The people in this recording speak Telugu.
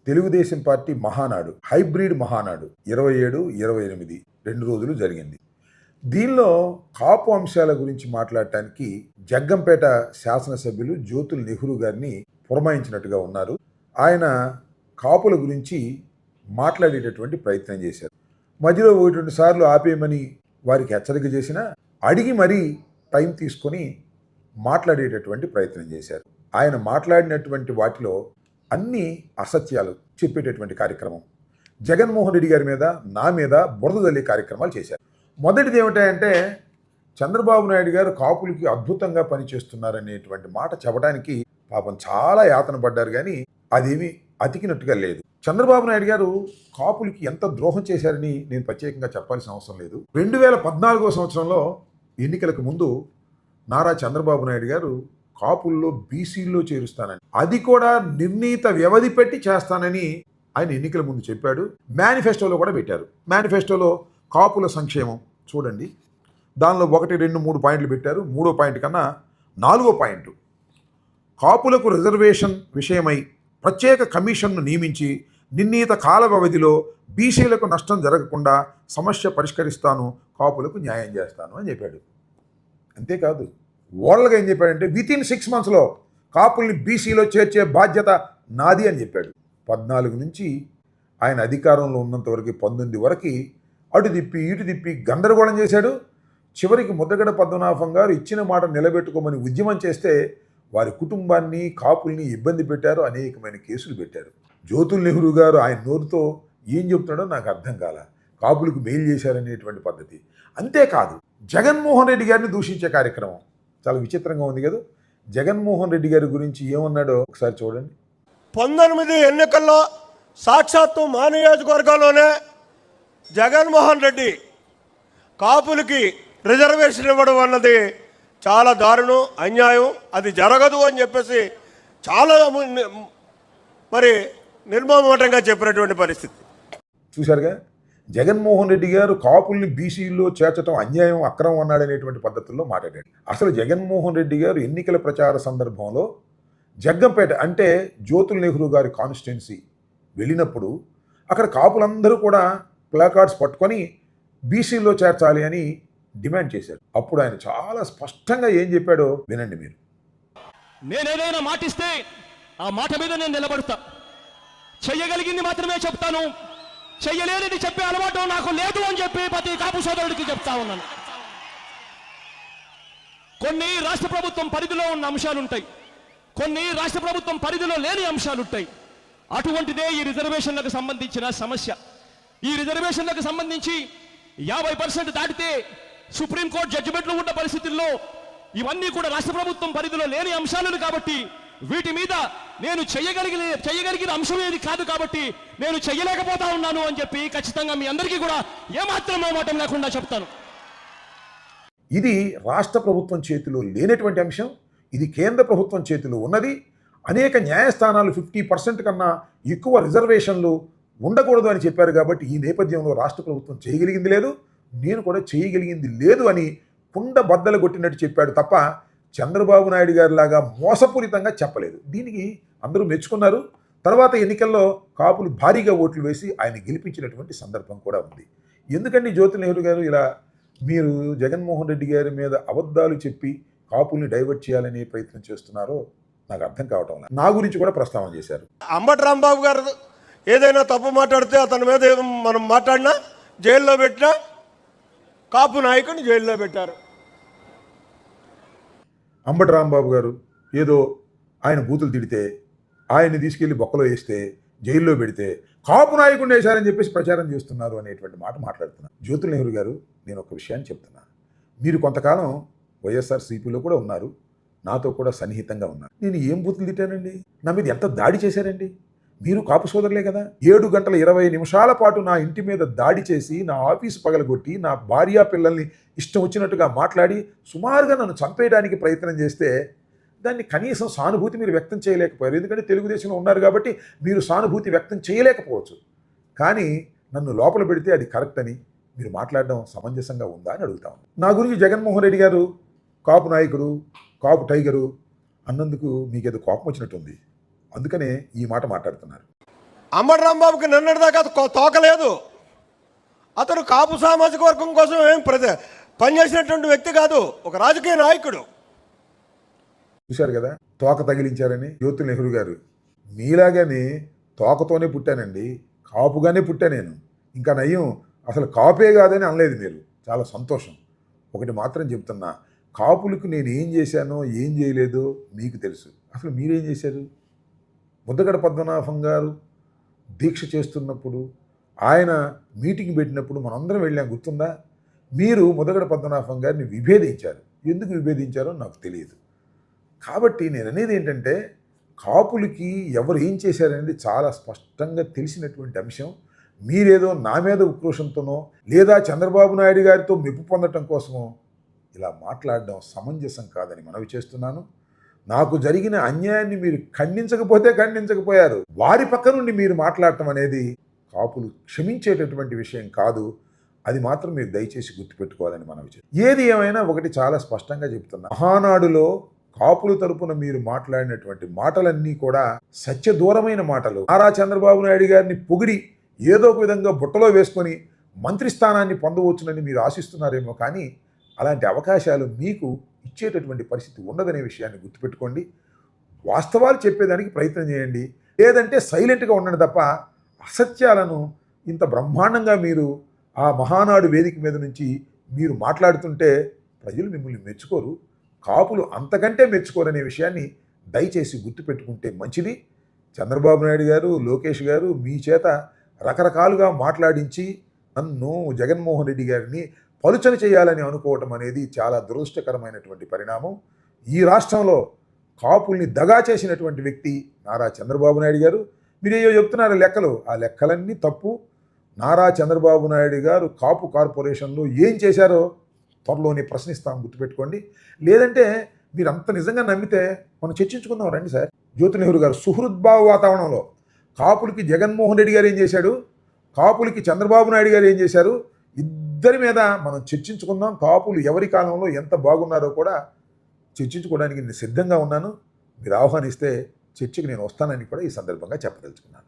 తెలుగుదేశం పార్టీ మహానాడు, హైబ్రిడ్ మహానాడు 27, 28 2 రోజులు జరిగింది. దీనిలో కాపు అంశాల గురించి మాట్లాడటానికి జగ్గంపేట శాసనసభ్యులు జ్యోతుల్ నెహ్రూ గారిని పురమాయించినట్టుగా ఉన్నారు. ఆయన కాపుల గురించి మాట్లాడేటటువంటి ప్రయత్నం చేశారు. మధ్యలో 1-2 సార్లు ఆపేయమని వారికి హెచ్చరిక చేసినా అడిగి మరీ టైం తీసుకొని మాట్లాడేటటువంటి ప్రయత్నం చేశారు. ఆయన మాట్లాడినటువంటి వాటిలో అన్ని అసత్యాలు చెప్పేటటువంటి కార్యక్రమం. జగన్మోహన్ రెడ్డి గారి మీద, నా మీద బురద జల్లే కార్యక్రమాలు చేశారు. మొదటిది ఏమిటంటే చంద్రబాబు నాయుడు గారు కాపులకి అద్భుతంగా పనిచేస్తున్నారనేటువంటి మాట చెప్పడానికి పాపం చాలా యాతన పడ్డారు, కానీ అదేమీ అతికినట్టుగా లేదు. చంద్రబాబు నాయుడు గారు కాపులకి ఎంత ద్రోహం చేశారని నేను ప్రత్యేకంగా చెప్పాల్సిన అవసరం లేదు. 2014 సంవత్సరంలో ఎన్నికలకు ముందు నారా చంద్రబాబు నాయుడు గారు కాపుల్లో బీసీల్లో చేరుస్తానని, అది కూడా నిర్ణీత వ్యవధి పెట్టి చేస్తానని ఆయన ఎన్నికల ముందు చెప్పాడు. మేనిఫెస్టోలో కూడా పెట్టారు. మేనిఫెస్టోలో కాపుల సంక్షేమం చూడండి, దానిలో 1, 2, 3 పాయింట్లు పెట్టారు. 3వ పాయింట్ కన్నా 4వ పాయింట్, కాపులకు రిజర్వేషన్ విషయమై ప్రత్యేక కమిషన్ను నియమించి నిర్ణీత కాల వ్యవధిలో బీసీలకు నష్టం జరగకుండా సమస్య పరిష్కరిస్తాను, కాపులకు న్యాయం చేస్తాను అని చెప్పాడు. అంతేకాదు, ఓరల్గా ఏం చెప్పాడంటే వితిన్ 6 monthsలో కాపుల్ని బీసీలో చేర్చే బాధ్యత నాది అని చెప్పాడు. 14 నుంచి ఆయన అధికారంలో ఉన్నంత వరకు 19 వరకు అటు తిప్పి ఇటు తిప్పి గందరగోళం చేశాడు. చివరికి ముద్దగడ పద్మనాభం గారు ఇచ్చిన మాట నిలబెట్టుకోమని ఉద్యమం చేస్తే వారి కుటుంబాన్ని, కాపుల్ని ఇబ్బంది పెట్టారు, అనేకమైన కేసులు పెట్టారు. జ్యోతుల్ నెహ్రూ గారు ఆయన నోరుతో ఏం చెప్తున్నాడో నాకు అర్థం కాల. కాపులకు మెయిల్ చేశారనేటువంటి పద్ధతి. అంతేకాదు, జగన్మోహన్ రెడ్డి గారిని దూషించే కార్యక్రమం చాలా విచిత్రంగా ఉంది కదా. జగన్మోహన్ రెడ్డి గారి గురించి ఏమన్నాడో ఒకసారి చూడండి. 19 ఎన్నికల్లో సాక్షాత్తు మా నియోజకవర్గంలోనే జగన్మోహన్ రెడ్డి కాపులకి రిజర్వేషన్ ఇవ్వడం అన్నది చాలా దారుణం, అన్యాయం, అది జరగదు అని చెప్పేసి చాలా మరి నిర్మోహమాటంగా చెప్పినటువంటి పరిస్థితి చూశారుగా. జగన్మోహన్ రెడ్డి గారు కాపుల్ని బీసీల్లో చేర్చడం అన్యాయం, అక్రమం అన్నాడనేటువంటి పద్ధతుల్లో మాట్లాడాడు. అసలు జగన్మోహన్ రెడ్డి గారు ఎన్నికల ప్రచార సందర్భంలో జగ్గంపేట అంటే జ్యోతుల్ నెహ్రూ గారి కాన్స్టిట్యున్సీ వెళ్ళినప్పుడు అక్కడ కాపులందరూ కూడా ప్లాకార్డ్స్ పట్టుకొని బీసీల్లో చేర్చాలి అని డిమాండ్ చేశారు. అప్పుడు ఆయన చాలా స్పష్టంగా ఏం చెప్పాడో వినండి మీరు. నేనేదైనా మాటిస్తే ఆ మాట మీద నేను నిలబడతా. చెయ్యగలిగింది మాత్రమే చెప్తాను, చెయ్యలేనిది చెప్పే అలవాటు నాకు లేదు అని చెప్పి ప్రతి కాపు సోదరుడికి చెప్తా ఉన్నాను. కొన్ని రాష్ట్ర ప్రభుత్వం పరిధిలో ఉన్న అంశాలుంటాయి, కొన్ని రాష్ట్ర ప్రభుత్వం పరిధిలో లేని అంశాలుంటాయి. అటువంటిదే ఈ రిజర్వేషన్లకు సంబంధించిన సమస్య. ఈ రిజర్వేషన్లకు సంబంధించి 50% దాటితే సుప్రీంకోర్టు జడ్జిమెంట్లు ఉన్న పరిస్థితుల్లో ఇవన్నీ కూడా రాష్ట్ర ప్రభుత్వం పరిధిలో లేని అంశాలను కాబట్టి వీటి మీద నేను చేయగలిగిన అంశం ఏది కాదు కాబట్టి నేను చెయ్యలేకపోతా ఉన్నాను అని చెప్పి ఖచ్చితంగా మీ అందరికీ కూడా ఏమాత్రం మోమాటం లేకుండా చెప్తాను. ఇది రాష్ట్ర ప్రభుత్వం చేతిలో లేనటువంటి అంశం, ఇది కేంద్ర ప్రభుత్వం చేతిలో ఉన్నది. అనేక న్యాయస్థానాలు 50% కన్నా ఎక్కువ రిజర్వేషన్లు ఉండకూడదు అని చెప్పారు. కాబట్టి ఈ నేపథ్యంలో రాష్ట్ర ప్రభుత్వం చేయగలిగింది లేదు, నేను కూడా చేయగలిగింది లేదు అని కుండ బద్దలు కొట్టినట్టు చెప్పాడు తప్ప చంద్రబాబు నాయుడు గారి లాగా మోసపూరితంగా చెప్పలేదు. దీనికి అందరూ మెచ్చుకున్నారు. తర్వాత ఎన్నికల్లో కాపులు భారీగా ఓట్లు వేసి ఆయన గెలిపించినటువంటి సందర్భం కూడా ఉంది. ఎందుకండి జ్యోతుల్ నెహ్రూ గారు ఇలా మీరు జగన్మోహన్ రెడ్డి గారి మీద అబద్ధాలు చెప్పి కాపుల్ని డైవర్ట్ చేయాలనే ప్రయత్నం చేస్తున్నారో నాకు అర్థం కావటం లేదు. నా గురించి కూడా ప్రస్తావన చేశారు. అంబటి రాంబాబు గారు ఏదైనా తప్పు మాట్లాడితే అతని మీద మనం మాట్లాడినా జైల్లో పెట్టినా కాపు నాయకుని జైల్లో పెట్టారు. అంబటి రాంబాబు గారు ఏదో ఆయన బూతులు తిడితే ఆయన్ని తీసుకెళ్లి బొక్కలో వేస్తే జైల్లో పెడితే కాపు నాయకుడిని వేశారని చెప్పేసి ప్రచారం చేస్తున్నారు అనేటువంటి మాట మాట్లాడుతున్నారు. జ్యోతుల్ నెహ్రూ గారు, నేను ఒక విషయాన్ని చెప్తున్నా. మీరు కొంతకాలం వైఎస్ఆర్సీపీలో కూడా ఉన్నారు, నాతో కూడా సన్నిహితంగా ఉన్నారు. నేను ఏం బూతులు తిట్టానండి? నా మీద ఎంత దాడి చేశారండి? మీరు కాపు సోదరులే కదా. 7 గంటల 20 నిమిషాల పాటు నా ఇంటి మీద దాడి చేసి, నా ఆఫీసు పగలగొట్టి, నా భార్య పిల్లల్ని ఇష్టం వచ్చినట్టుగా మాట్లాడి సుమారుగా నన్ను చంపేయడానికి ప్రయత్నం చేస్తే దాన్ని కనీసం సానుభూతి మీరు వ్యక్తం చేయలేకపోయారు. ఎందుకంటే తెలుగుదేశంలో ఉన్నారు కాబట్టి మీరు సానుభూతి వ్యక్తం చేయలేకపోవచ్చు. కానీ నన్ను లోపల పెడితే అది కరెక్ట్ అని మీరు మాట్లాడడం సమంజసంగా ఉందా అని అడుగుతాం. నా గురించి జగన్మోహన్ రెడ్డి గారు కాపు నాయకుడు, కాపు టైగరు అన్నందుకు మీకేదో కోపం వచ్చినట్టుంది, అందుకనే ఈ మాట మాట్లాడుతున్నారు. అంబటి రాంబాబుకి నిన్నటిదాకా తోకలేదు. అతను కాపు సామాజిక వర్గం కోసం ఏం పనిచేసినటువంటి వ్యక్తి కాదు, ఒక రాజకీయ నాయకుడు. చూశారు కదా తోక తగిలించారని జ్యోతి నెహ్రూ గారు. మీలాగానే తోకతోనే పుట్టానండి, కాపుగానే పుట్టా నేను. ఇంకా నయ్యం అసలు కాపే కాదని అనలేదు మీరు. చాలా సంతోషం. ఒకటి మాత్రం చెప్తున్నా, కాపులకు నేను ఏం చేశానో ఏం చేయలేదో మీకు తెలుసు. అసలు మీరేం చేశారు? ముద్దగడ పద్మనాభం గారు దీక్ష చేస్తున్నప్పుడు, ఆయన మీటింగ్ పెట్టినప్పుడు మనందరం వెళ్ళాం, గుర్తుందా? మీరు ముద్దగడ పద్మనాభం గారిని విభేదించారు. ఎందుకు విభేదించారో నాకు తెలియదు. కాబట్టి నేను అనేది ఏంటంటే, కాపులకి ఎవరు ఏం చేశారనేది చాలా స్పష్టంగా తెలిసినటువంటి అంశం. మీరేదో నా మీద ఉక్రోషంతోనో లేదా చంద్రబాబు నాయుడు గారితో మెప్పు పొందటం కోసమో ఇలా మాట్లాడడం సమంజసం కాదని మనవి చేస్తున్నాను. నాకు జరిగిన అన్యాయాన్ని మీరు ఖండించకపోయారు. వారి పక్క నుండి మీరు మాట్లాడటం అనేది కాపులు క్షమించేటటువంటి విషయం కాదు. అది మాత్రం మీరు దయచేసి గుర్తుపెట్టుకోవాలని మనవి చేస్తున్నాను. ఏది ఏమైనా ఒకటి చాలా స్పష్టంగా చెప్తున్నా, మహానాడులో కాపుల తరపున మీరు మాట్లాడినటువంటి మాటలన్నీ కూడా సత్యదూరమైన మాటలు. నారా చంద్రబాబు నాయుడు గారిని పొగిడి ఏదో ఒక విధంగా బుట్టలో వేసుకొని మంత్రి స్థానాన్ని పొందవచ్చునని మీరు ఆశిస్తున్నారేమో, కానీ అలాంటి అవకాశాలు మీకు ఇచ్చేటటువంటి పరిస్థితి ఉండదనే విషయాన్ని గుర్తుపెట్టుకోండి. వాస్తవాలు చెప్పేదానికి ప్రయత్నం చేయండి, లేదంటే సైలెంట్గా ఉండండి తప్ప అసత్యాలను ఇంత బ్రహ్మాండంగా మీరు ఆ మహానాడు వేదిక మీద నుంచి మీరు మాట్లాడుతుంటే ప్రజలు మిమ్మల్ని మెచ్చుకోరు, కాపులు అంతకంటే మెచ్చుకోరనే విషయాన్ని దయచేసి గుర్తుపెట్టుకుంటే మంచిది. చంద్రబాబు నాయుడు గారు, లోకేష్ గారు మీ చేత రకరకాలుగా మాట్లాడించి నన్ను, జగన్మోహన్ రెడ్డి గారిని పలుచన చేయాలని అనుకోవటం అనేది చాలా దురదృష్టకరమైనటువంటి పరిణామం. ఈ రాష్ట్రంలో కాపుల్ని దగా చేసినటువంటి వ్యక్తి నారా చంద్రబాబు నాయుడు గారు. మీరేయో చెప్తున్నారు లెక్కలు, ఆ లెక్కలన్నీ తప్పు. నారా చంద్రబాబు నాయుడు గారు కాపు కార్పొరేషన్లో ఏం చేశారో త్వరలోనే ప్రశ్నిస్తాం, గుర్తుపెట్టుకోండి. లేదంటే మీరు అంత నిజంగా నమ్మితే మనం చర్చించుకుందాం రండి సార్. జ్యోతి నెహ్రూ గారు సుహృద్భావ వాతావరణంలో కాపులకి జగన్మోహన్ రెడ్డి గారు ఏం చేశాడు, కాపులకి చంద్రబాబు నాయుడు గారు ఏం చేశారు, ఇద్దరి మీద మనం చర్చించుకుందాం. కాపులు ఎవరి కాలంలో ఎంత బాగున్నారో కూడా చర్చించుకోవడానికి నేను సిద్ధంగా ఉన్నాను. మీరు ఆహ్వానిస్తే చర్చకి నేను వస్తానని కూడా ఈ సందర్భంగా చెప్పదలుచుకున్నాను.